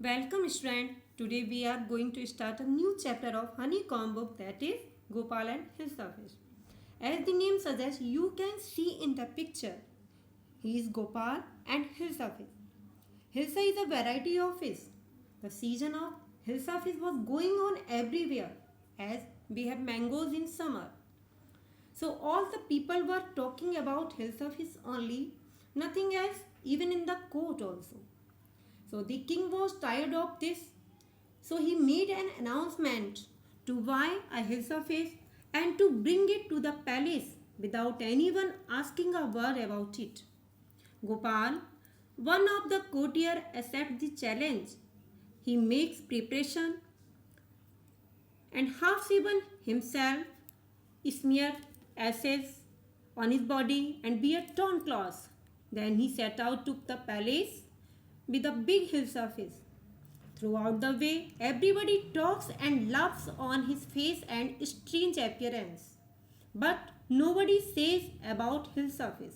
Welcome student. Today we are going to start a new chapter of Honeycomb book, that is Gopal and Hilsa fish. As the name suggests, you can see in the picture, he is Gopal and Hilsa fish. Hilsa is a variety of fish. The season of Hilsa fish was going on everywhere as we have mangoes in summer. So all the people were talking about Hilsa fish only, nothing else, even in the court also. So the king was tired of this. So he made an announcement to buy a Hilsa fish and to bring it to the palace without anyone asking a word about it. Gopal, one of the courtiers, accepts the challenge. He makes preparation and Half-Shivan himself smeared ashes on his body and wear torn clothes. Then he set out to the palace with a big Hilsa fish. Throughout the way, everybody talks and laughs on his face and strange appearance. But nobody says about Hilsa fish.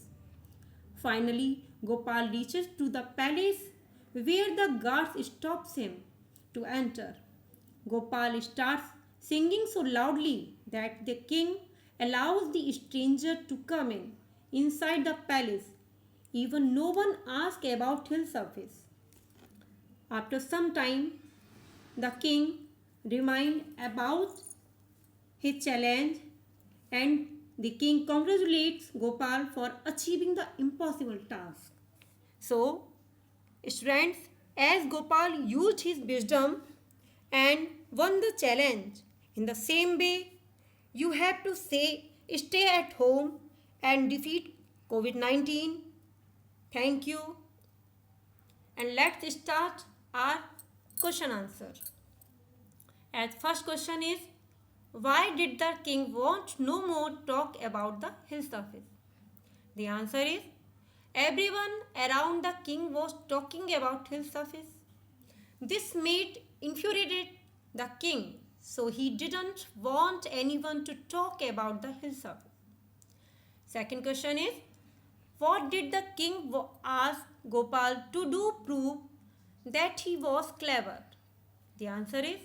Finally, Gopal reaches to the palace where the guards stops him to enter. Gopal starts singing so loudly that the king allows the stranger to come in inside the palace. Even no one asks about Hilsa fish. After some time, the king reminded about his challenge and the king congratulates Gopal for achieving the impossible task. So, students, as Gopal used his wisdom and won the challenge, in the same way, you have to say stay at home and defeat COVID-19. Thank you. And let's start our question answer. As first question is, why did the king want no more talk about the Hilsa fish? The answer is, everyone around the king was talking about Hilsa fish. This made infuriated the king, so he didn't want anyone to talk about the Hilsa fish. Second question is, what did the king ask Gopal to do prove that he was clever? The answer is,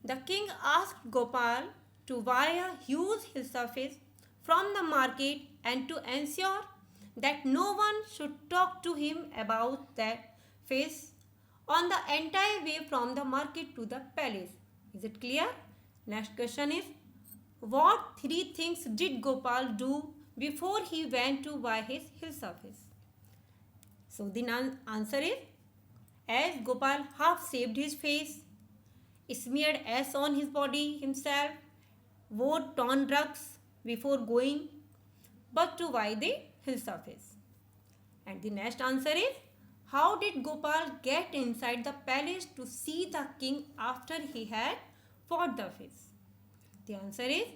the king asked Gopal to buy a huge Hilsa fish from the market and to ensure that no one should talk to him about that fish on the entire way from the market to the palace. Is it clear? Next question is, what three things did Gopal do before he went to buy his Hilsa fish? So the answer is, as Gopal half shaved his face, smeared ash on his body himself, wore torn rugs before going, but to buy the Hilsa fish. And the next answer is, how did Gopal get inside the palace to see the king after he had bought the fish? The answer is,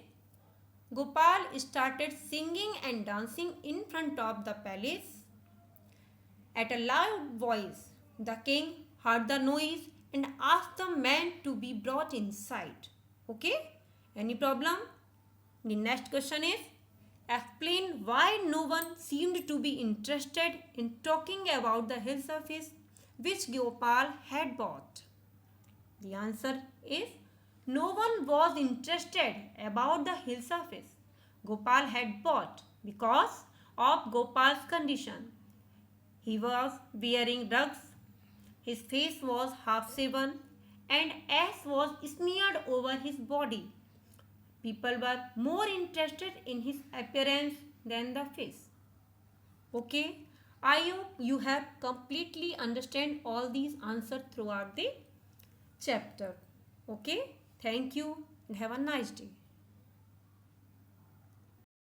Gopal started singing and dancing in front of the palace. At a loud voice, the king heard the noise and asked the man to be brought inside. Okay? Any problem? The next question is, explain why no one seemed to be interested in talking about the Hilsa fish which Gopal had bought. The answer is, no one was interested about the Hilsa fish Gopal had bought because of Gopal's condition. He was wearing rugs, his face was half shaven, and ash was smeared over his body. People were more interested in his appearance than the fish. Okay, I hope you have completely understand all these answers throughout the chapter. Okay, thank you and have a nice day.